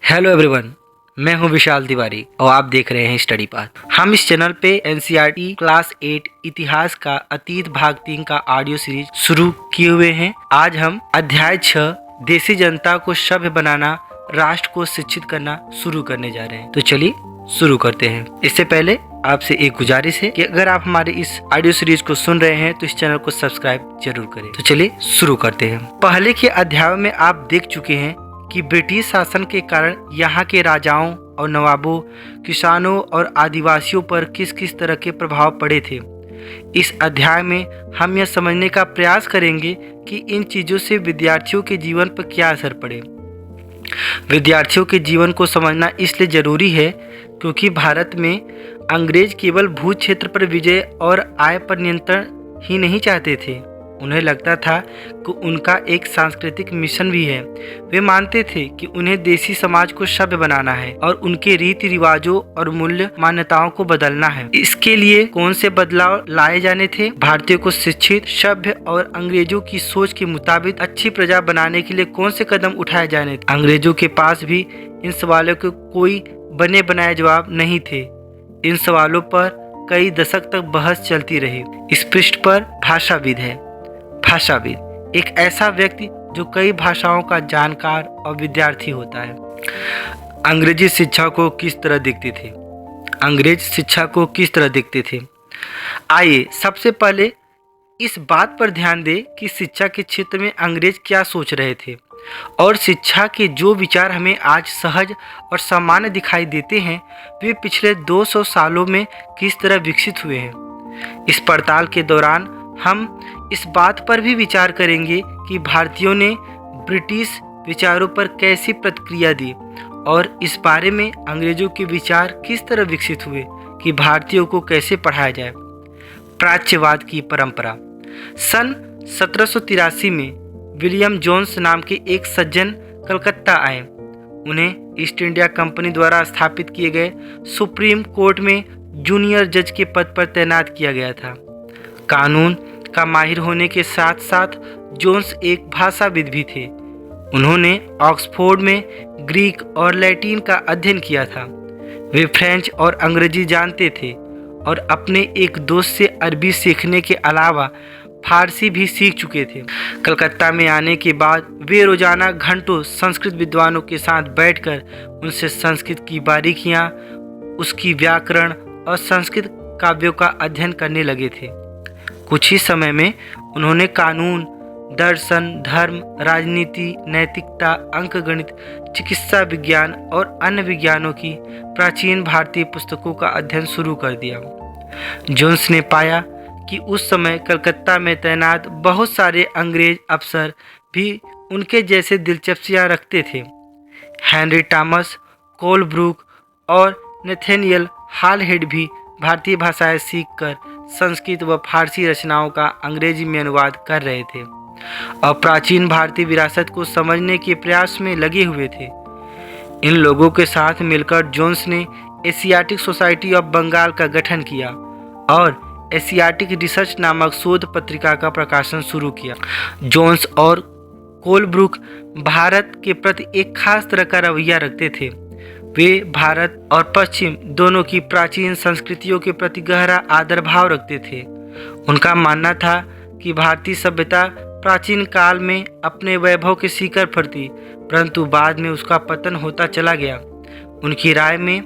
Hello everyone, मैं हूं विशाल तिवारी और आप देख रहे हैं स्टडी पाथ। हम इस चैनल पे एनसीईआरटी क्लास 8 इतिहास का अतीत भाग 3 का ऑडियो सीरीज शुरू किए हुए हैं। आज हम अध्याय 6 देसी जनता को सभ्य बनाना, राष्ट्र को शिक्षित करना शुरू करने जा रहे हैं। तो चलिए शुरू करते हैं। इससे पहले आपसे एक गुजारिश है कि अगर आप हमारे इस ऑडियो सीरीज को सुन रहे हैं तो इस चैनल को सब्सक्राइब जरूर करें। तो चलिए शुरू करते हैं। पहले के अध्यायों में आप देख चुके हैं कि ब्रिटिश शासन के कारण यहाँ के राजाओं और नवाबों, किसानों और आदिवासियों पर किस किस तरह के प्रभाव पड़े थे। इस अध्याय में हम यह समझने का प्रयास करेंगे कि इन चीज़ों से विद्यार्थियों के जीवन पर क्या असर पड़े। विद्यार्थियों के जीवन को समझना इसलिए ज़रूरी है क्योंकि भारत में अंग्रेज केवल भू क्षेत्र पर विजय और आय पर नियंत्रण ही नहीं चाहते थे। उन्हें लगता था कि उनका एक सांस्कृतिक मिशन भी है। वे मानते थे कि उन्हें देसी समाज को सभ्य बनाना है और उनके रीति रिवाजों और मूल्य मान्यताओं को बदलना है। इसके लिए कौन से बदलाव लाए जाने थे? भारतीयों को शिक्षित, सभ्य और अंग्रेजों की सोच के मुताबिक अच्छी प्रजा बनाने के लिए कौन से कदम उठाए जाने थे? अंग्रेजों के पास भी इन सवालों के कोई बने बनाए जवाब नहीं थे। इन सवालों पर कई दशक तक बहस चलती रही। इस पृष्ठ पर भाषाविद है। भाषाविद एक ऐसा व्यक्ति जो कई भाषाओं का जानकार और विद्यार्थी होता है। अंग्रेजी शिक्षा को किस तरह देखते थे? अंग्रेज शिक्षा को किस तरह देखते थे? आइए सबसे पहले इस बात पर ध्यान दें कि शिक्षा के क्षेत्र में अंग्रेज क्या सोच रहे थे और शिक्षा के जो विचार हमें आज सहज और सामान्य दिखाई देते हैं वे पिछले 200 सालों में किस तरह विकसित हुए हैं। इस पड़ताल के दौरान हम इस बात पर भी विचार करेंगे कि भारतीयों ने ब्रिटिश विचारों पर कैसी प्रतिक्रिया दी और इस बारे में अंग्रेजों के विचार किस तरह विकसित हुए कि भारतीयों को कैसे पढ़ाया जाए। प्राच्यवाद की परंपरा। सन 1783 में विलियम जोन्स नाम के एक सज्जन कलकत्ता आए। उन्हें ईस्ट इंडिया कंपनी द्वारा स्थापित किए गए सुप्रीम कोर्ट में जूनियर जज के पद पर तैनात किया गया था। कानून का माहिर होने के साथ साथ जोन्स एक भाषाविद भी थे। उन्होंने ऑक्सफोर्ड में ग्रीक और लैटिन का अध्ययन किया था। वे फ्रेंच और अंग्रेजी जानते थे और अपने एक दोस्त से अरबी सीखने के अलावा फारसी भी सीख चुके थे। कलकत्ता में आने के बाद वे रोजाना घंटों संस्कृत विद्वानों के साथ बैठकर उनसे संस्कृत की बारीकियां, उसकी व्याकरण और संस्कृत काव्यों का अध्ययन करने लगे थे। कुछ ही समय में उन्होंने कानून, दर्शन, धर्म, राजनीति, नैतिकता, अंकगणित, चिकित्सा विज्ञान और अन्य विज्ञानों की प्राचीन भारतीय पुस्तकों का अध्ययन शुरू कर दिया। जोन्स ने पाया कि उस समय कलकत्ता में तैनात बहुत सारे अंग्रेज अफसर भी उनके जैसे दिलचस्पियां रखते थे। हेनरी टॉमस, कोलब्रुक और नेथेनियल हालहेड भी भारतीय भाषाएं सीखकर संस्कृत व फारसी रचनाओं का अंग्रेजी में अनुवाद कर रहे थे और प्राचीन भारतीय विरासत को समझने के प्रयास में लगे हुए थे। इन लोगों के साथ मिलकर जोन्स ने एशियाटिक सोसाइटी ऑफ बंगाल का गठन किया और एशियाटिक रिसर्च नामक शोध पत्रिका का प्रकाशन शुरू किया। जोन्स और कोलब्रुक भारत के प्रति एक खास तरह का रवैया रखते थे। वे भारत और पश्चिम दोनों की प्राचीन संस्कृतियों के प्रति गहरा आदर भाव रखते थे। उनका मानना था कि भारतीय सभ्यता प्राचीन काल में अपने वैभव के शिखर पर थी, परंतु बाद में उसका पतन होता चला गया। उनकी राय में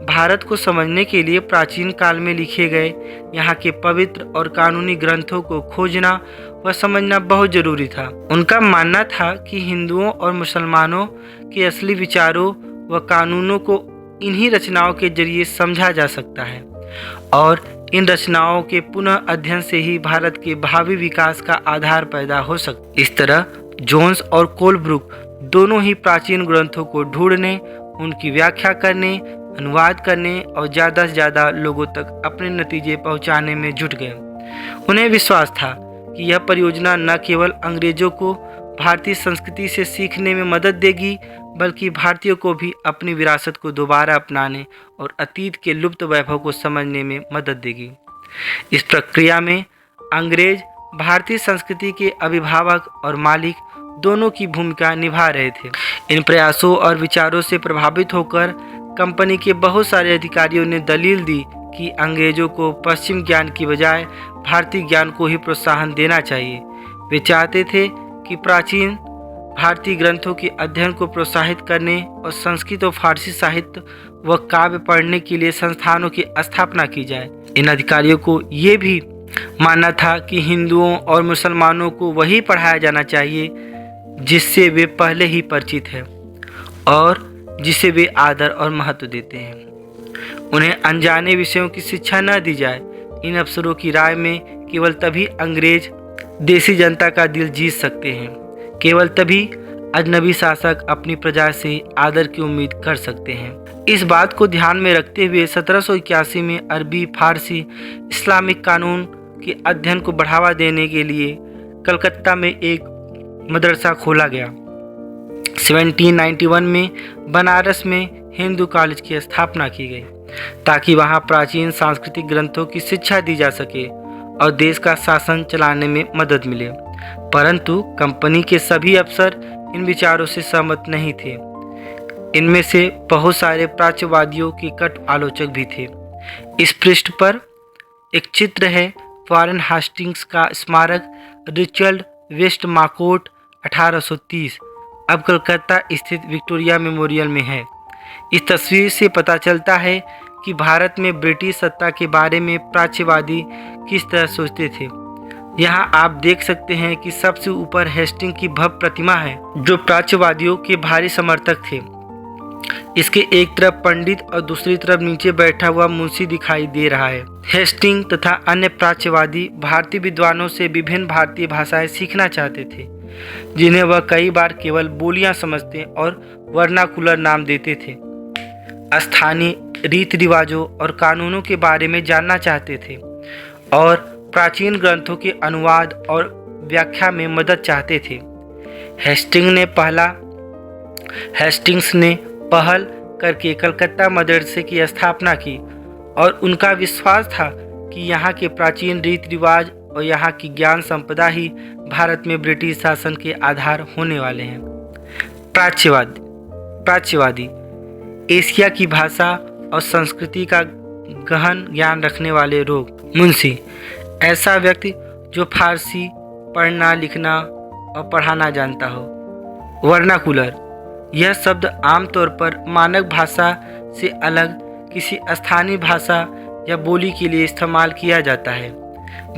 भारत को समझने के लिए प्राचीन काल में लिखे गए यहाँ के पवित्र और कानूनी ग्रंथों को खोजना व समझना बहुत जरूरी था। उनका मानना था कि हिंदुओं और मुसलमानों के असली विचारों व कानूनों को इन्हीं रचनाओं के जरिए समझा जा सकता है और इन रचनाओं के पुनः अध्ययन से ही भारत के भावी विकास का आधार पैदा हो सकता। इस तरह जोन्स और कोलब्रुक दोनों ही प्राचीन ग्रंथों को ढूंढने, उनकी व्याख्या करने, अनुवाद करने और ज़्यादा से ज़्यादा लोगों तक अपने नतीजे पहुंचाने में जुट गए। उन्हें विश्वास था कि यह परियोजना न केवल अंग्रेजों को भारतीय संस्कृति से सीखने में मदद देगी बल्कि भारतीयों को भी अपनी विरासत को दोबारा अपनाने और अतीत के लुप्त वैभव को समझने में मदद देगी। इस प्रक्रिया में अंग्रेज भारतीय संस्कृति के अभिभावक और मालिक दोनों की भूमिका निभा रहे थे। इन प्रयासों और विचारों से प्रभावित होकर कंपनी के बहुत सारे अधिकारियों ने दलील दी कि अंग्रेजों को पश्चिम ज्ञान की बजाय भारतीय ज्ञान को ही प्रोत्साहन देना चाहिए। वे चाहते थे कि प्राचीन भारतीय ग्रंथों के अध्ययन को प्रोत्साहित करने और संस्कृत और फारसी साहित्य व काव्य पढ़ने के लिए संस्थानों की स्थापना की जाए। इन अधिकारियों को ये भी मानना था कि हिंदुओं और मुसलमानों को वही पढ़ाया जाना चाहिए जिससे वे पहले ही परिचित हैं और जिसे वे आदर और महत्व देते हैं। उन्हें अनजाने विषयों की शिक्षा न दी जाए। इन अफसरों की राय में केवल तभी अंग्रेज देसी जनता का दिल जीत सकते हैं, केवल तभी अजनबी शासक अपनी प्रजा से आदर की उम्मीद कर सकते हैं। इस बात को ध्यान में रखते हुए 1781 में अरबी, फारसी, इस्लामिक कानून के अध्ययन को बढ़ावा देने के लिए कलकत्ता में एक मदरसा खोला गया। 1791 में बनारस में हिंदू कॉलेज की स्थापना की गई ताकि वहां प्राचीन सांस्कृतिक ग्रंथों की शिक्षा दी जा सके और देश का शासन चलाने में मदद मिले। परंतु कंपनी के सभी अफसर इन विचारों से सहमत नहीं थे। इनमें से बहुत सारे प्राच्यवादियों के कट आलोचक भी थे। इस पृष्ठ पर एक चित्र है वॉरेन हास्टिंग्स का स्मारक रिचर्ड वेस्टमाकोट 1830 अब कलकत्ता स्थित विक्टोरिया मेमोरियल में है। इस तस्वीर से पता चलता है कि भारत में ब्रिटिश सत्ता के बारे में प्राच्यवादी किस तरह सोचते थे। यहाँ आप देख सकते हैं कि सबसे ऊपर हेस्टिंग की भव्य प्रतिमा है जो प्राच्यवादियों के भारी समर्थक थे। इसके एक तरफ पंडित और दूसरी तरफ नीचे बैठा हुआ मुंशी दिखाई दे रहा है। हेस्टिंग तथा अन्य प्राच्यवादी भारतीय विद्वानों से विभिन्न भारतीय भाषाएं सीखना चाहते थे जिन्हें वह कई बार केवल बोलियां समझते और वर्नाकुलर नाम देते थे। स्थानीय रीति रिवाजों और कानूनों के बारे में जानना चाहते थे और प्राचीन ग्रंथों के अनुवाद और व्याख्या में मदद चाहते थे। हेस्टिंग्स ने पहल करके कलकत्ता मदरसे की स्थापना की और उनका विश्वास था कि यहाँ के प्राचीन रीति रिवाज और यहाँ की ज्ञान संपदा ही भारत में ब्रिटिश शासन के आधार होने वाले हैं। प्राच्यवादी एशिया की भाषा और संस्कृति का गहन ज्ञान रखने वाले लोग। मुंशी ऐसा व्यक्ति जो फारसी पढ़ना, लिखना और पढ़ाना जानता हो। वर्नाकुलर यह शब्द आमतौर पर मानक भाषा से अलग किसी स्थानीय भाषा या बोली के लिए इस्तेमाल किया जाता है।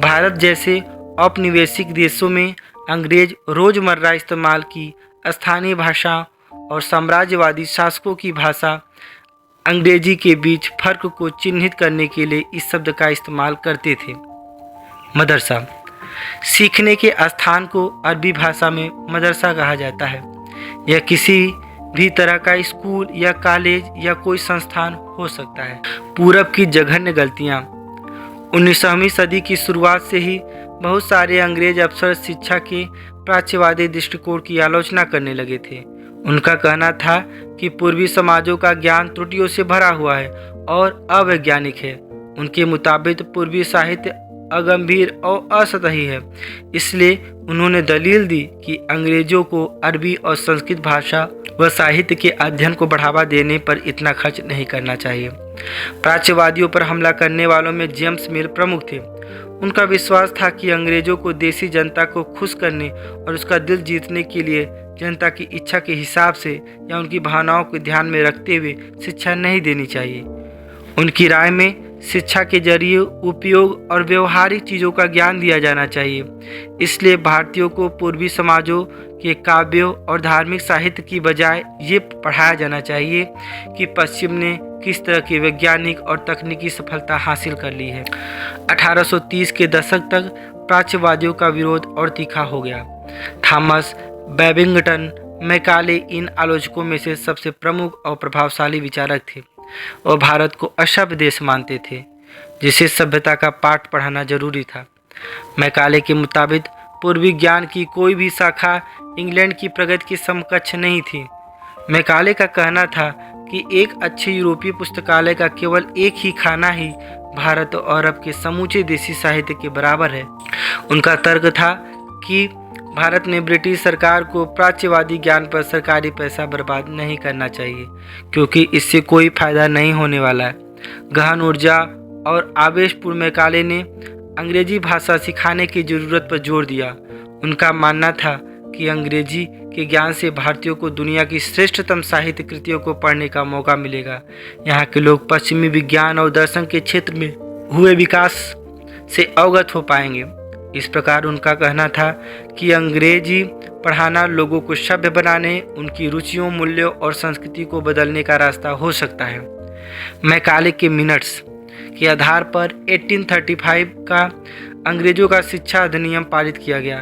भारत जैसे औपनिवेशिक देशों में अंग्रेज रोजमर्रा इस्तेमाल की स्थानीय भाषा और साम्राज्यवादी शासकों की भाषा अंग्रेजी के बीच फर्क को चिन्हित करने के लिए इस शब्द का इस्तेमाल करते थे। मदरसा सीखने के स्थान को अरबी भाषा में मदरसा कहा जाता है। यह किसी भी तरह का स्कूल या कॉलेज या कोई संस्थान हो सकता है। पूरब की जघन्य गलतियाँ। 19वीं सदी की शुरुआत से ही बहुत सारे अंग्रेज अफसर शिक्षा के प्राच्यवादी दृष्टिकोण की आलोचना करने लगे थे। उनका कहना था कि पूर्वी समाजों का ज्ञान त्रुटियों से भरा हुआ है और अवैज्ञानिक है। उनके मुताबिक पूर्वी साहित्य अगंभीर और असतही है। इसलिए उन्होंने दलील दी कि अंग्रेजों को अरबी और संस्कृत भाषा व साहित्य के अध्ययन को बढ़ावा देने पर इतना खर्च नहीं करना चाहिए। प्राच्यवादियों पर हमला करने वालों में जेम्स मिल प्रमुख थे। उनका विश्वास था कि अंग्रेजों को देसी जनता को खुश करने और उसका दिल जीतने के लिए जनता की इच्छा के हिसाब से या उनकी भावनाओं को ध्यान में रखते हुए शिक्षा नहीं देनी चाहिए। उनकी राय में शिक्षा के जरिए उपयोग और व्यवहारिक चीज़ों का ज्ञान दिया जाना चाहिए। इसलिए भारतीयों को पूर्वी समाजों के काव्यों और धार्मिक साहित्य की बजाय ये पढ़ाया जाना चाहिए कि पश्चिम ने किस तरह की वैज्ञानिक और तकनीकी सफलता हासिल कर ली है। 1830 के दशक तक प्राच्यवादियों का विरोध और तीखा हो गया। थॉमस बैबिंगटन मैकाले इन आलोचकों में से सबसे प्रमुख और प्रभावशाली विचारक थे। वह भारत को असभ्य देश मानते थे जिसे सभ्यता का पाठ पढ़ाना जरूरी था। मैकाले के मुताबिक पूर्वी ज्ञान की कोई भी शाखा इंग्लैंड की प्रगति के समकक्ष नहीं थी। मैकाले का कहना था कि एक अच्छे यूरोपीय पुस्तकालय का केवल एक ही खाना ही भारत और अरब के समूचे देसी साहित्य के बराबर है। उनका तर्क था कि भारत में ब्रिटिश सरकार को प्राच्यवादी ज्ञान पर सरकारी पैसा बर्बाद नहीं करना चाहिए, क्योंकि इससे कोई फायदा नहीं होने वाला है। गहन ऊर्जा और आवेशपूर्ण मैकाले ने अंग्रेजी भाषा सिखाने की ज़रूरत पर जोर दिया। उनका मानना था कि अंग्रेजी के ज्ञान से भारतीयों को दुनिया की श्रेष्ठतम साहित्य कृतियों को पढ़ने का मौका मिलेगा। यहाँ के लोग पश्चिमी विज्ञान और दर्शन के क्षेत्र में हुए विकास से अवगत हो पाएंगे। इस प्रकार उनका कहना था कि अंग्रेजी पढ़ाना लोगों को सभ्य बनाने, उनकी रुचियों, मूल्यों और संस्कृति को बदलने का रास्ता हो सकता है। मैकाले के मिनट्स के आधार पर 1835 का अंग्रेजों का शिक्षा अधिनियम पारित किया गया।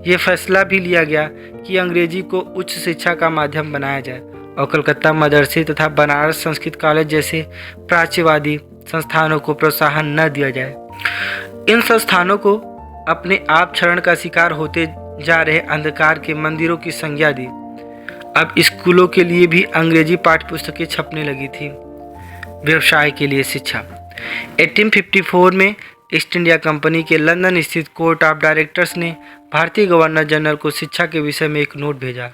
ये फैसला भी लिया गया कि अंग्रेजी को उच्च शिक्षा का माध्यम बनाया जाए और कलकत्ता मदरसे तथा बनारस संस्कृत कॉलेज जैसे प्राच्यवादी संस्थानों को प्रोत्साहन न दिया जाए। इन संस्थानों को अपने आप क्षरण का शिकार होते जा रहे अंधकार के मंदिरों की संज्ञा दी। अब स्कूलों के लिए भी अंग्रेजी पाठ्यपुस्तकें छपने लगी थी। व्यवसाय के लिए शिक्षा 1854 में ईस्ट इंडिया कंपनी के लंदन स्थित कोर्ट ऑफ डायरेक्टर्स ने भारतीय गवर्नर जनरल को शिक्षा के विषय में एक नोट भेजा।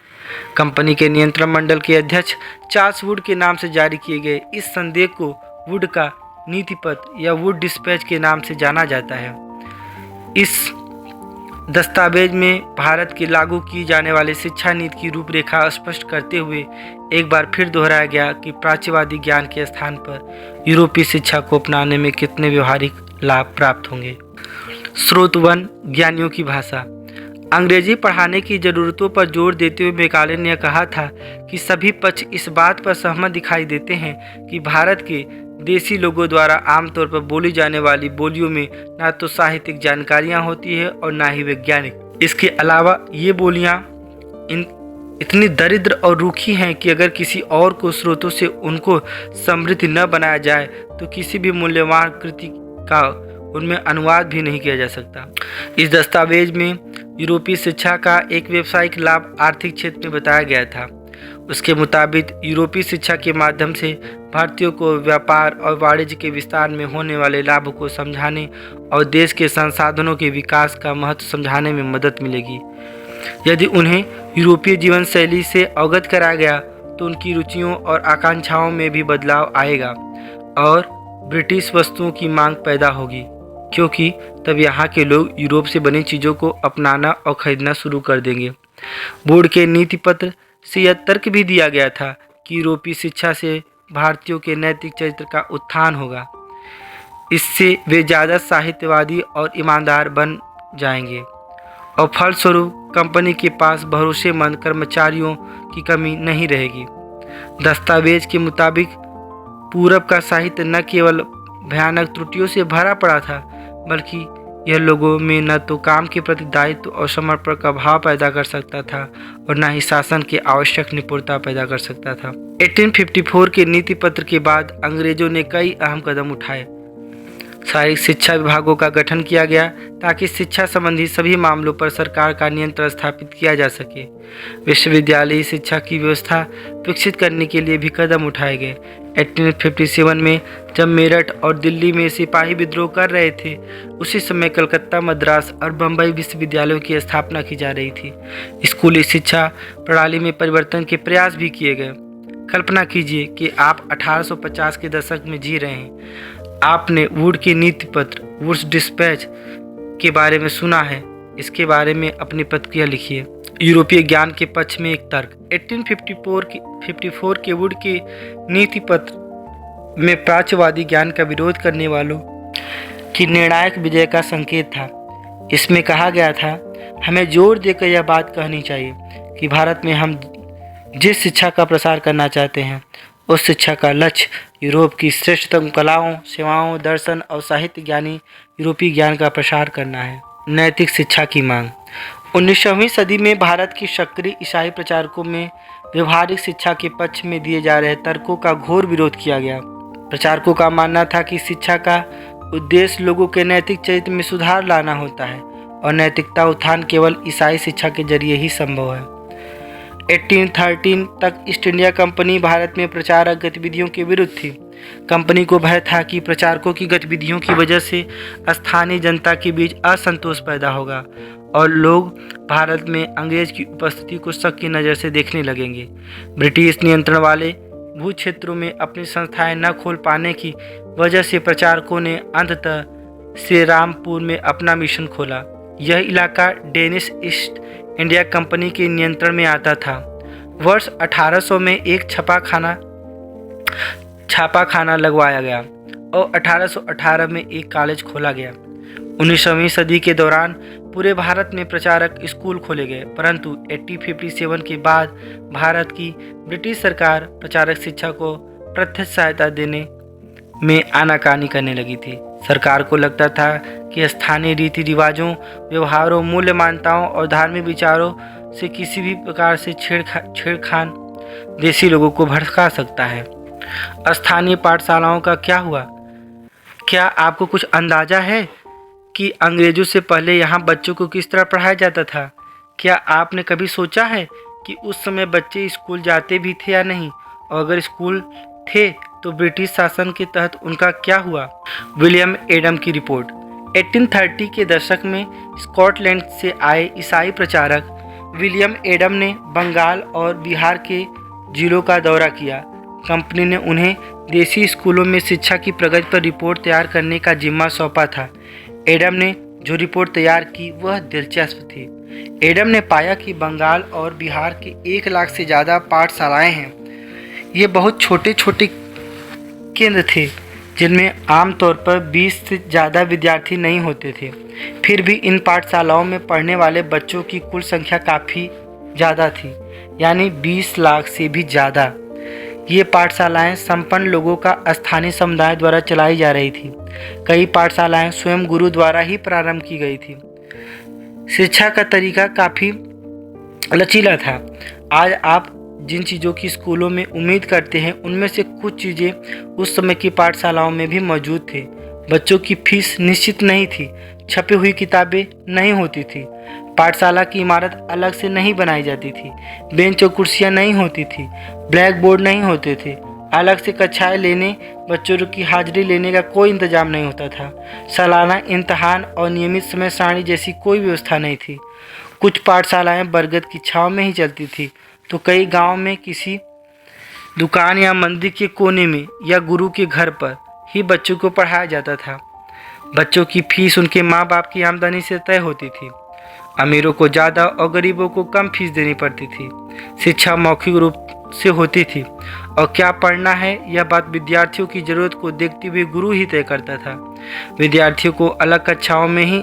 कंपनी के नियंत्रण मंडल के अध्यक्ष चार्ल्स वुड के नाम से जारी किए गए इस संदेश को वुड का नीति पत्र या वुड डिस्पैच के नाम से जाना जाता है। इस दस्तावेज में भारत की लागू की जाने वाली शिक्षा नीति की रूपरेखा स्पष्ट करते हुए एक बार फिर दोहराया गया कि प्राच्यवादी ज्ञान के स्थान पर यूरोपीय शिक्षा को अपनाने में कितने व्यवहारिक लाभ प्राप्त होंगे। स्रोत 1 ज्ञानियों की भाषा। अंग्रेजी पढ़ाने की ज़रूरतों पर जोर देते हुए मैकाले ने कहा था कि सभी पक्ष इस बात पर सहमत दिखाई देते हैं कि भारत के देसी लोगों द्वारा आमतौर पर बोली जाने वाली बोलियों में ना तो साहित्यिक जानकारियाँ होती है और ना ही वैज्ञानिक। इसके अलावा ये बोलियाँ इतनी दरिद्र और रूखी हैं कि अगर किसी और को स्रोतों से उनको समृद्ध न बनाया जाए तो किसी भी मूल्यवान कृति का उनमें अनुवाद भी नहीं किया जा सकता। इस दस्तावेज में यूरोपीय शिक्षा का एक व्यावसायिक लाभ आर्थिक क्षेत्र में बताया गया था। उसके मुताबिक यूरोपीय शिक्षा के माध्यम से भारतीयों को व्यापार और वाणिज्य के विस्तार में होने वाले लाभ को समझाने और देश के संसाधनों के विकास का महत्व समझाने में मदद मिलेगी। यदि उन्हें यूरोपीय जीवन शैली से अवगत कराया गया तो उनकी रुचियों और आकांक्षाओं में भी बदलाव आएगा और ब्रिटिश वस्तुओं की मांग पैदा होगी, क्योंकि तब यहाँ के लोग यूरोप से बनी चीज़ों को अपनाना और खरीदना शुरू कर देंगे। बोर्ड के नीति पत्र से यह तर्क भी दिया गया था कि यूरोपीय शिक्षा से भारतीयों के नैतिक चरित्र का उत्थान होगा। इससे वे ज़्यादा साहित्यवादी और ईमानदार बन जाएंगे और फलस्वरूप कंपनी के पास भरोसेमंद कर्मचारियों की कमी नहीं रहेगी। दस्तावेज के मुताबिक पूरब का साहित्य न केवल भयानक त्रुटियों से भरा पड़ा था, बल्कि यह लोगों में न तो काम के प्रति दायित्व और समर्पण का भाव पैदा कर सकता था और न ही शासन की आवश्यक निपुणता पैदा कर सकता था। 1854 के नीति पत्र के बाद अंग्रेजों ने कई अहम कदम उठाए। शारीरिक शिक्षा विभागों का गठन किया गया ताकि शिक्षा संबंधी सभी मामलों पर सरकार का नियंत्रण स्थापित किया जा सके। विश्वविद्यालयी शिक्षा की व्यवस्था विकसित करने के लिए भी कदम उठाए गए। 1857 में जब मेरठ और दिल्ली में सिपाही विद्रोह कर रहे थे, उसी समय कलकत्ता, मद्रास और बम्बई विश्वविद्यालयों की स्थापना की जा रही थी। स्कूली शिक्षा प्रणाली में परिवर्तन के प्रयास भी किए गए। कल्पना कीजिए कि आप 1850 के दशक में जी रहे हैं। आपने वुड की नीति पत्र वुड्स डिस्पैच के बारे में सुना है। इसके बारे में अपनी प्रतिक्रिया लिखिए। यूरोपीय ज्ञान के पक्ष में एक तर्क। 1854 के वुड के नीति पत्र में प्राच्यवादी ज्ञान का विरोध करने वालों की निर्णायक विजय का संकेत था। इसमें कहा गया था, हमें जोर देकर यह बात कहनी चाहिए कि भारत में हम जिस शिक्षा का प्रसार करना चाहते हैं उस शिक्षा का लक्ष्य यूरोप की श्रेष्ठतम कलाओं, सेवाओं, दर्शन और साहित्य ज्ञानी यूरोपीय ज्ञान का प्रसार करना है। नैतिक शिक्षा की मांग। 19वीं सदी में भारत की सक्रिय ईसाई प्रचारकों में व्यवहारिक शिक्षा के पक्ष में दिए जा रहे तर्कों का घोर विरोध किया गया। प्रचारकों का मानना था कि शिक्षा का उद्देश्य लोगों के नैतिक चरित्र में सुधार लाना होता है और नैतिकता उत्थान केवल ईसाई शिक्षा के जरिए ही संभव है। 1813 तक ईस्ट इंडिया कंपनी भारत में प्रचारक गतिविधियों के विरुद्ध थी। कंपनी को भय था कि प्रचारकों की गतिविधियों की वजह से स्थानीय जनता के बीच असंतोष पैदा होगा और लोग भारत में अंग्रेज की उपस्थिति को शक की नज़र से देखने लगेंगे। ब्रिटिश नियंत्रण वाले भू क्षेत्रों में अपनी संस्थाएं न खोल पाने की वजह से प्रचारकों ने अंततः श्रीरामपुर में अपना मिशन खोला। यह इलाका डेनिश ईस्ट इंडिया कंपनी के नियंत्रण में आता था। वर्ष 1800 में एक छापाखाना लगवाया गया और 1818 में एक कॉलेज खोला गया। 19वीं सदी के दौरान पूरे भारत में प्रचारक स्कूल खोले गए, परंतु 1857 के बाद भारत की ब्रिटिश सरकार प्रचारक शिक्षा को प्रत्यक्ष सहायता देने में आनाकानी करने लगी थी। सरकार को लगता था कि स्थानीय रीति रिवाजों, व्यवहारों, मूल्य मान्यताओं और धार्मिक विचारों से किसी भी प्रकार से छेड़खान देशी लोगों को भड़का सकता है। स्थानीय पाठशालाओं का क्या हुआ? क्या आपको कुछ अंदाजा है कि अंग्रेजों से पहले यहाँ बच्चों को किस तरह पढ़ाया जाता था? क्या आपने कभी सोचा है कि उस समय बच्चे स्कूल जाते भी थे या नहीं, और अगर स्कूल थे तो ब्रिटिश शासन के तहत उनका क्या हुआ? विलियम एडम की रिपोर्ट। 1830 के दशक में स्कॉटलैंड से आए ईसाई प्रचारक विलियम एडम ने बंगाल और बिहार के जिलों का दौरा किया। कंपनी ने उन्हें देसी स्कूलों में शिक्षा की प्रगति पर रिपोर्ट तैयार करने का जिम्मा सौंपा था। एडम ने जो रिपोर्ट तैयार की वह दिलचस्प थी। एडम ने पाया कि बंगाल और बिहार के 1 लाख से ज़्यादा पाठशालाएं हैं। ये बहुत छोटे छोटे केंद्र थे जिनमें आमतौर पर 20 से ज़्यादा विद्यार्थी नहीं होते थे। फिर भी इन पाठशालाओं में पढ़ने वाले बच्चों की कुल संख्या काफ़ी ज़्यादा थी, यानी 20 लाख से भी ज़्यादा। ये पाठशालाएं संपन्न लोगों का स्थानीय समुदाय द्वारा चलाई जा रही थी। कई पाठशालाएं स्वयं गुरु द्वारा ही प्रारंभ की गई थी। शिक्षा का तरीका काफ़ी लचीला था। आज आप जिन चीज़ों की स्कूलों में उम्मीद करते हैं उनमें से कुछ चीज़ें उस समय की पाठशालाओं में भी मौजूद थे। बच्चों की फीस निश्चित नहीं थी, छपी हुई किताबें नहीं होती थी, पाठशाला की इमारत अलग से नहीं बनाई जाती थी, बेंच और कुर्सियां नहीं होती थी, ब्लैक बोर्ड नहीं होते थे, अलग से कक्षाएं लेने, बच्चों की हाजिरी लेने का कोई इंतजाम नहीं होता था, सालाना इम्तहान और नियमित समय सारणी जैसी कोई व्यवस्था नहीं थी। कुछ पाठशालाएं बरगद की छांव में ही चलती थी, तो कई गांव में किसी दुकान या मंदिर के कोने में या गुरु के घर पर ही बच्चों को पढ़ाया जाता था। बच्चों की फीस उनके माँ बाप की आमदनी से तय होती थी। अमीरों को ज़्यादा और गरीबों को कम फीस देनी पड़ती थी। शिक्षा मौखिक रूप से होती थी और क्या पढ़ना है यह बात विद्यार्थियों की ज़रूरत को देखते हुए गुरु ही तय करता था। विद्यार्थियों को अलग कक्षाओं में ही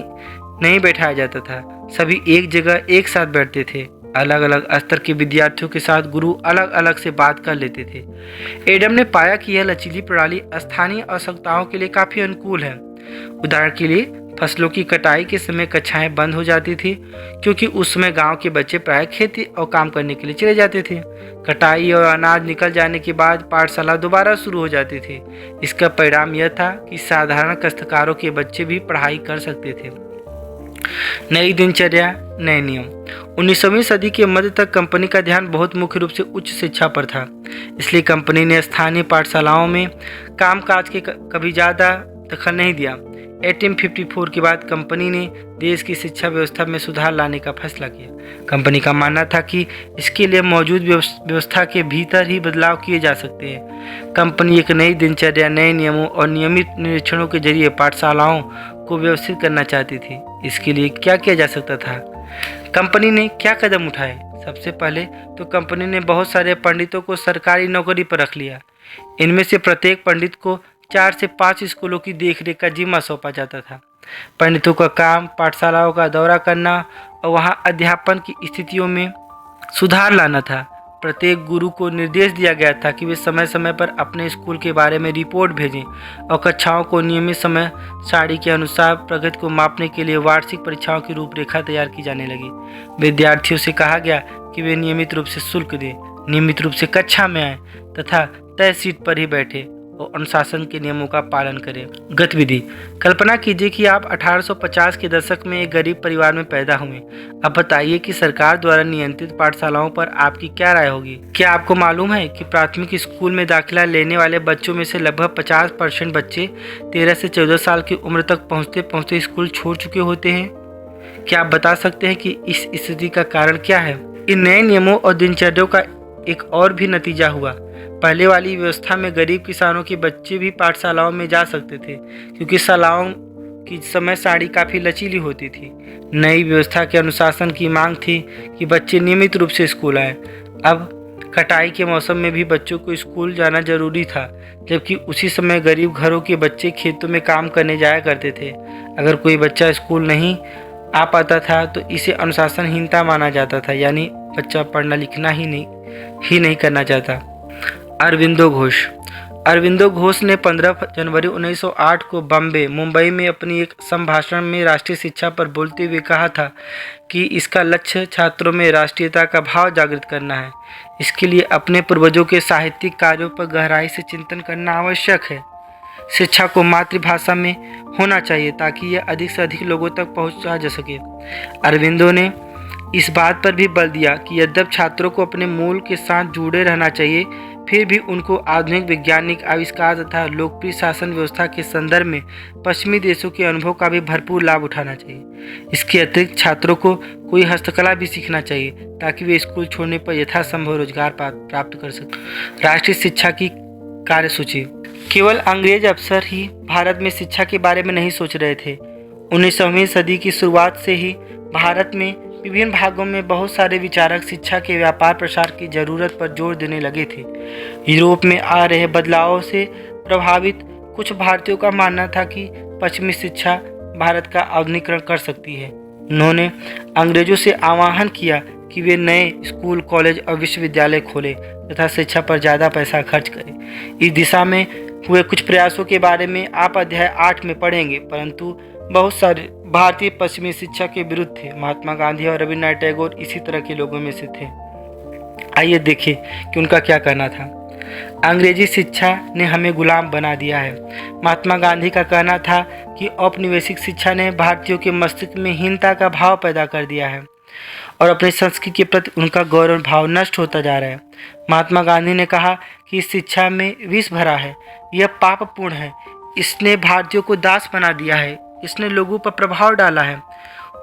नहीं बैठाया जाता था, सभी एक जगह एक साथ बैठते थे। अलग अलग स्तर के विद्यार्थियों के साथ गुरु अलग अलग से बात कर लेते थे। एडम ने पाया कि यह लचीली प्रणाली स्थानीय आवश्यकताओं के लिए काफ़ी अनुकूल है। उदाहरण के लिए फसलों की कटाई के समय कक्षाएं बंद हो जाती थी, क्योंकि उस समय गांव के बच्चे प्राय खेती और काम करने के लिए चले जाते थे। कटाई और अनाज निकल जाने के बाद पाठशाला दोबारा शुरू हो जाती थी। इसका परिणाम यह था कि साधारण काश्तकारों के बच्चे भी पढ़ाई कर सकते थे। नई दिनचर्या, नए नियम। 19वीं सदी के मध्य तक कंपनी का ध्यान बहुत मुख्य रूप से उच्च शिक्षा पर था, इसलिए कंपनी ने स्थानीय पाठशालाओं में कामकाज के कभी ज़्यादा दखल नहीं दिया। 1854 के बाद कंपनी ने देश की शिक्षा व्यवस्था में सुधार लाने का फैसला किया। कंपनी का मानना था कि इसके लिए मौजूद व्यवस्था के भीतर ही बदलाव किए जा सकते हैं। कंपनी एक नई दिनचर्या, नए नियमों और नियमित निरीक्षणों के जरिए पाठशालाओं को व्यवस्थित करना चाहती थी। इसके लिए क्या किया जा सकता था? कंपनी ने क्या कदम उठाए? सबसे पहले तो कंपनी ने बहुत सारे पंडितों को सरकारी नौकरी पर रख लिया। इनमें से प्रत्येक पंडित को 4 से 5 स्कूलों की देखरेख का जिम्मा सौंपा जाता था। पंडितों का काम पाठशालाओं का दौरा करना और वहां अध्यापन की स्थितियों में सुधार लाना था। प्रत्येक गुरु को निर्देश दिया गया था कि वे समय समय पर अपने स्कूल के बारे में रिपोर्ट भेजें और कक्षाओं को नियमित समय सारणी के अनुसार प्रगति को मापने के लिए वार्षिक परीक्षाओं की रूपरेखा तैयार की जाने लगी। विद्यार्थियों से कहा गया कि वे नियमित रूप से शुल्क दें, नियमित रूप से कक्षा में आएँ तथा तय सीट पर ही बैठे और अनुशासन के नियमों का पालन करें। गतिविधि। कल्पना कीजिए कि आप 1850 के दशक में एक गरीब परिवार में पैदा हुए। अब बताइए कि सरकार द्वारा नियंत्रित पाठशालाओं पर आपकी क्या राय होगी? क्या आपको मालूम है कि प्राथमिक स्कूल में दाखिला लेने वाले बच्चों में से लगभग 50% बच्चे 13 से 14 साल की उम्र तक पहुँचते पहुँचते स्कूल छोड़ चुके होते हैं? क्या आप बता सकते हैं कि इस स्थिति का कारण क्या है? इन नए नियमों और दिनचर्याओं का एक और भी नतीजा हुआ। पहले वाली व्यवस्था में गरीब किसानों के बच्चे भी पाठशालाओं में जा सकते थे, क्योंकि शालाओं की समय साड़ी काफ़ी लचीली होती थी। नई व्यवस्था के अनुशासन की मांग थी कि बच्चे नियमित रूप से स्कूल आए। अब कटाई के मौसम में भी बच्चों को स्कूल जाना जरूरी था, जबकि उसी समय गरीब घरों के बच्चे खेतों में काम करने जाया करते थे। अगर कोई बच्चा स्कूल नहीं आ पाता था तो इसे अनुशासनहीनता माना जाता था, यानी बच्चा पढ़ना लिखना ही नहीं करना चाहता। अरविंदो घोष ने 15 जनवरी 1908 को मुंबई में अपनी एक संभाषण में राष्ट्रीय शिक्षा पर बोलते हुए कहा था कि इसका लक्ष्य छात्रों में राष्ट्रीयता का भाव जागृत करना है। इसके लिए अपने पूर्वजों के साहित्यिक कार्यों पर गहराई से चिंतन करना आवश्यक है। शिक्षा को मातृभाषा में होना चाहिए ताकि यह अधिक से अधिक लोगों तक पहुंचा जा सके। अरविंदो ने इस बात पर भी बल दिया कि यद्यपि छात्रों को अपने मूल के साथ जुड़े रहना चाहिए, फिर भी उनको आधुनिक वैज्ञानिक आविष्कार तथा लोकप्रिय शासन व्यवस्था के संदर्भ में पश्चिमी देशों के अनुभव का भी भरपूर लाभ उठाना चाहिए। इसके अतिरिक्त छात्रों को कोई हस्तकला भी सीखना चाहिए ताकि वे स्कूल छोड़ने पर यथासंभव रोजगार प्राप्त कर सकें। राष्ट्रीय शिक्षा की कार्यसूची। केवल अंग्रेज अफसर ही भारत में शिक्षा के बारे में नहीं सोच रहे थे। 19वीं सदी की शुरुआत से ही भारत में विभिन्न भागों में बहुत सारे विचारक शिक्षा के व्यापार प्रसार की जरूरत पर जोर देने लगे थे। यूरोप में आ रहे बदलावों से प्रभावित कुछ भारतीयों का मानना था कि पश्चिमी शिक्षा भारत का आधुनिकीकरण कर सकती है। उन्होंने अंग्रेजों से आह्वान किया कि वे नए स्कूल, कॉलेज और विश्वविद्यालय खोले तथा शिक्षा पर ज़्यादा पैसा खर्च करें। इस दिशा में हुए कुछ प्रयासों के बारे में आप अध्याय 8 में पढ़ेंगे, परंतु बहुत सारे भारतीय पश्चिमी शिक्षा के विरुद्ध थे। महात्मा गांधी और रविन्द्रनाथ टैगोर इसी तरह के लोगों में से थे। आइए देखें कि उनका क्या कहना था। अंग्रेजी शिक्षा ने हमें गुलाम बना दिया है। महात्मा गांधी का कहना था कि औपनिवेशिक शिक्षा ने भारतीयों के मस्तिष्क में हीनता का भाव पैदा कर दिया है और अपनी संस्कृति के प्रति उनका गौरव भाव नष्ट होता जा रहा है। महात्मा गांधी ने कहा कि इस शिक्षा में विष भरा है, यह पापपूर्ण है, इसने भारतीयों को दास बना दिया है, इसने लोगों पर प्रभाव डाला है।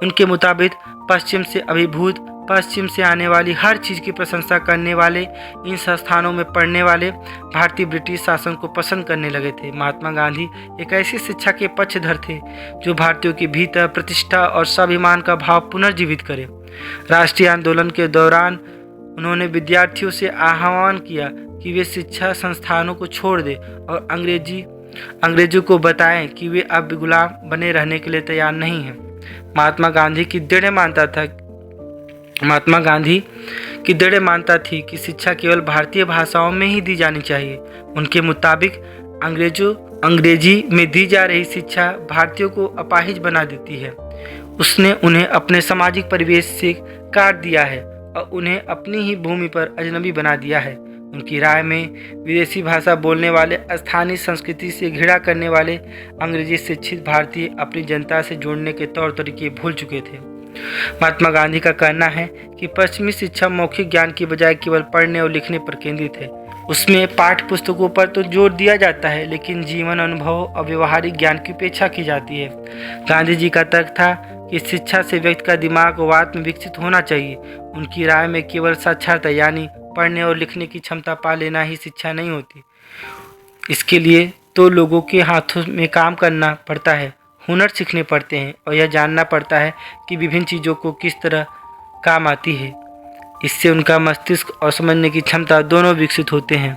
उनके मुताबिक पश्चिम से अभिभूत, पश्चिम से आने वाली हर चीज़ की प्रशंसा करने वाले इन संस्थानों में पढ़ने वाले भारतीय ब्रिटिश शासन को पसंद करने लगे थे। महात्मा गांधी एक ऐसी शिक्षा के पक्षधर थे जो भारतीयों के भीतर प्रतिष्ठा और स्वाभिमान का भाव पुनर्जीवित करे। राष्ट्रीय आंदोलन के दौरान उन्होंने विद्यार्थियों से आह्वान किया कि वे शिक्षा संस्थानों को छोड़ दें और अंग्रेजों को बताएं कि वे अब गुलाम बने रहने के लिए तैयार नहीं हैं। महात्मा गांधी की दृढ़ मानता थी कि शिक्षा केवल भारतीय भाषाओं में ही दी जानी चाहिए। उनके मुताबिक अंग्रेजी में दी जा रही शिक्षा भारतीयों को अपाहिज बना देती है। उसने उन्हें अपने सामाजिक परिवेश से काट दिया है और उन्हें अपनी ही भूमि पर अजनबी बना दिया है। उनकी राय में विदेशी भाषा बोलने वाले, स्थानीय संस्कृति से घृणा करने वाले अंग्रेजी शिक्षित भारतीय अपनी जनता से जोड़ने के तौर तरीके भूल चुके थे। महात्मा गांधी का कहना है कि पश्चिमी शिक्षा मौखिक ज्ञान की बजाय केवल पढ़ने और लिखने पर केंद्रित है। उसमें पाठ्य पुस्तकों पर तो जोर दिया जाता है, लेकिन जीवन अनुभव और व्यवहारिक ज्ञान की उपेक्षा की जाती है। गांधी जी का तर्क था कि शिक्षा से व्यक्ति का दिमाग व आत्म विकसित होना चाहिए। उनकी राय में केवल साक्षरता यानी पढ़ने और लिखने की क्षमता पा लेना ही शिक्षा नहीं होती। इसके लिए तो लोगों के हाथों में काम करना पड़ता है, हुनर सीखने पड़ते हैं और यह जानना पड़ता है कि विभिन्न चीज़ों को किस तरह काम आती है। इससे उनका मस्तिष्क और समझने की क्षमता दोनों विकसित होते हैं।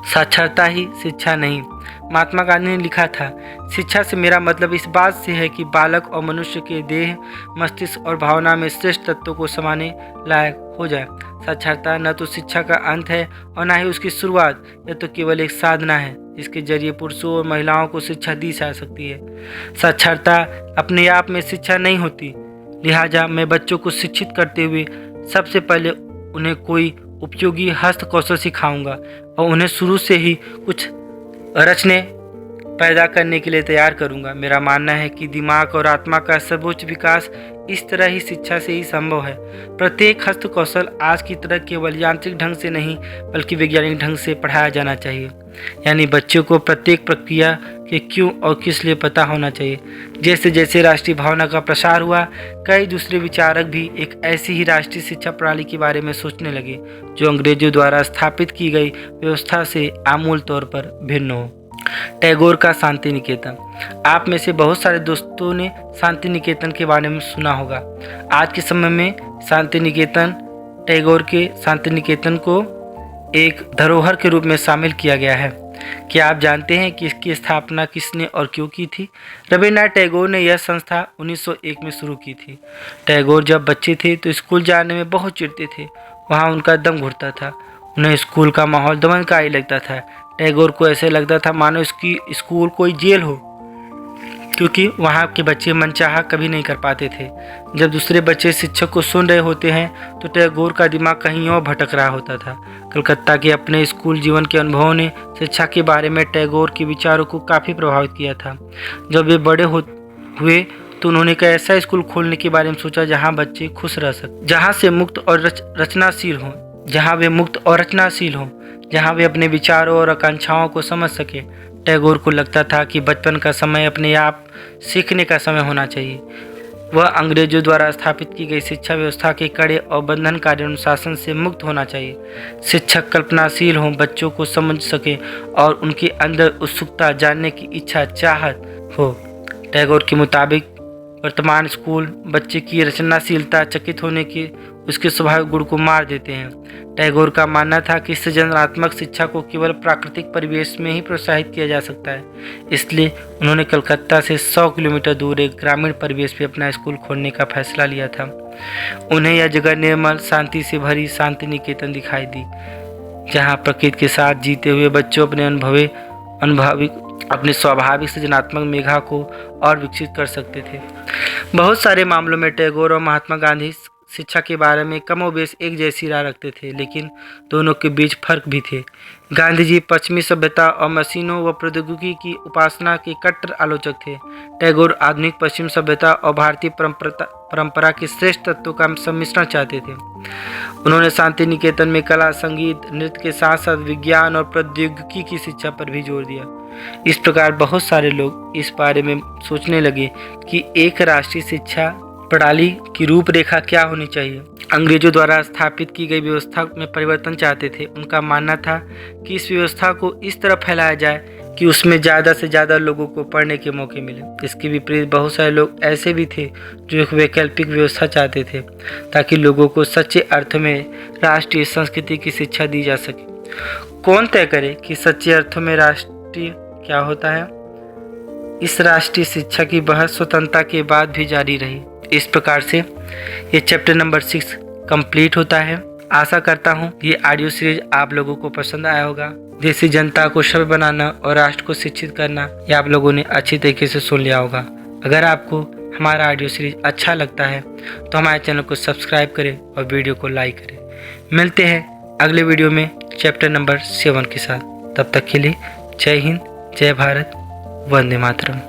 साक्षरता ही शिक्षा नहीं। महात्मा गांधी ने लिखा था, शिक्षा से मेरा मतलब इस बात से है कि बालक और मनुष्य के देह, मस्तिष्क और भावना में श्रेष्ठ तत्वों को समाने लायक हो जाए। साक्षरता न तो शिक्षा का अंत है और न ही उसकी शुरुआत, यह तो केवल एक साधना है जिसके जरिए पुरुषों और महिलाओं को शिक्षा दी जा सकती है। साक्षरता अपने आप में शिक्षा नहीं होती। लिहाजा मैं बच्चों को शिक्षित करते हुए सबसे पहले उन्हें कोई उपयोगी हस्त कौशल सिखाऊंगा और उन्हें शुरू से ही कुछ रचने पैदा करने के लिए तैयार करूंगा। मेरा मानना है कि दिमाग और आत्मा का सर्वोच्च विकास इस तरह ही शिक्षा से ही संभव है। प्रत्येक हस्तकौशल आज की तरह केवल यांत्रिक ढंग से नहीं बल्कि वैज्ञानिक ढंग से पढ़ाया जाना चाहिए। यानी बच्चों को प्रत्येक प्रक्रिया के क्यों और किस लिए पता होना चाहिए। जैसे जैसे राष्ट्रीय भावना का प्रसार हुआ, कई दूसरे विचारक भी एक ऐसी ही राष्ट्रीय शिक्षा प्रणाली के बारे में सोचने लगे जो अंग्रेजों द्वारा स्थापित की गई व्यवस्था से आमूल तौर पर भिन्न हो। टैगोर का शांति निकेतन। आप में से बहुत सारे दोस्तों ने शांति निकेतन के बारे में सुना होगा। आज के समय में शांति निकेतन, टैगोर के शांति निकेतन को एक धरोहर के रूप में शामिल किया गया है। क्या आप जानते हैं कि इसकी स्थापना किसने और क्यों की थी? रविन्द्रनाथ टैगोर ने यह संस्था 1901 में शुरू की थी। टैगोर जब बच्चे थे तो स्कूल जाने में बहुत चिढ़ते थे। वहाँ उनका दम घुटता था। उन्हें स्कूल का माहौल दमनकारी लगता था। टैगोर को ऐसे लगता था मानो इसकी स्कूल कोई जेल हो, क्योंकि वहाँ के बच्चे मनचाहा कभी नहीं कर पाते थे। जब दूसरे बच्चे शिक्षक को सुन रहे होते हैं तो टैगोर का दिमाग कहीं और भटक रहा होता था। कलकत्ता के अपने स्कूल जीवन के अनुभवों ने शिक्षा के बारे में टैगोर के विचारों को काफ़ी प्रभावित किया था। जब वे बड़े हुए तो उन्होंने एक ऐसा स्कूल खोलने के बारे में सोचा जहाँ बच्चे खुश रह सकें, जहाँ से मुक्त और रचनाशील हों, जहाँ वे मुक्त और रचनाशील हों, जहाँ वे अपने विचारों और आकांक्षाओं को समझ सके। टैगोर को लगता था कि बचपन का समय अपने आप सीखने का समय होना चाहिए। वह अंग्रेजों द्वारा स्थापित की गई शिक्षा व्यवस्था के कड़े और बंधनकारी अनुशासन से मुक्त होना चाहिए। शिक्षक कल्पनाशील हों, बच्चों को समझ सके और उनके अंदर उत्सुकता, जानने की इच्छा, चाहत हो। टैगोर के मुताबिक वर्तमान स्कूल बच्चे की रचनाशीलता, चकित होने की उसके स्वाभाविक गुण को मार देते हैं। टैगोर का मानना था कि सृजनात्मक शिक्षा को केवल प्राकृतिक परिवेश में ही प्रोत्साहित किया जा सकता है। इसलिए उन्होंने कलकत्ता से 100 किलोमीटर दूर एक ग्रामीण परिवेश में अपना स्कूल खोलने का फैसला लिया था। उन्हें यह जगह निर्मल, शांति से भरी शांति निकेतन दिखाई दी, जहाँ प्रकृति के साथ जीते हुए बच्चों अपने स्वाभाविक सृजनात्मक मेघा को और विकसित कर सकते थे। बहुत सारे मामलों में टैगोर और महात्मा गांधी शिक्षा के बारे में कमोबेश एक जैसी राय रखते थे, लेकिन दोनों के बीच फर्क भी थे। गांधी जी पश्चिमी सभ्यता और मशीनों व प्रौद्योगिकी की उपासना के कट्टर आलोचक थे। टैगोर आधुनिक पश्चिम सभ्यता और भारतीय परंपरा के श्रेष्ठ तत्वों का सम्मिश्रण चाहते थे। उन्होंने शांति निकेतन में कला, संगीत, नृत्य के साथ साथ विज्ञान और प्रौद्योगिकी की शिक्षा पर भी जोर दिया। इस प्रकार बहुत सारे लोग इस बारे में सोचने लगे कि एक राष्ट्रीय शिक्षा प्रणाली की रूपरेखा क्या होनी चाहिए। अंग्रेजों द्वारा स्थापित की गई व्यवस्था में परिवर्तन चाहते थे। उनका मानना था कि इस व्यवस्था को इस तरह फैलाया जाए कि उसमें ज़्यादा से ज़्यादा लोगों को पढ़ने के मौके मिले। इसके विपरीत बहुत सारे लोग ऐसे भी थे जो एक वैकल्पिक व्यवस्था चाहते थे, ताकि लोगों को सच्चे अर्थ में राष्ट्रीय संस्कृति की शिक्षा दी जा सके। कौन तय करे कि सच्चे अर्थों में राष्ट्रीय क्या होता है? इस राष्ट्रीय शिक्षा की बहस स्वतंत्रता के बाद भी जारी रही। इस प्रकार से ये चैप्टर नंबर 6 कंप्लीट होता है। आशा करता हूँ ये ऑडियो सीरीज आप लोगों को पसंद आया होगा। देशी जनता को सभ्य बनाना और राष्ट्र को शिक्षित करना, ये आप लोगों ने अच्छी तरीके से सुन लिया होगा। अगर आपको हमारा ऑडियो सीरीज अच्छा लगता है तो हमारे चैनल को सब्सक्राइब करें और वीडियो को लाइक करें। मिलते हैं अगले वीडियो में चैप्टर नंबर 7 के साथ। तब तक के लिए जय हिंद, जय भारत, वंदे मातरम।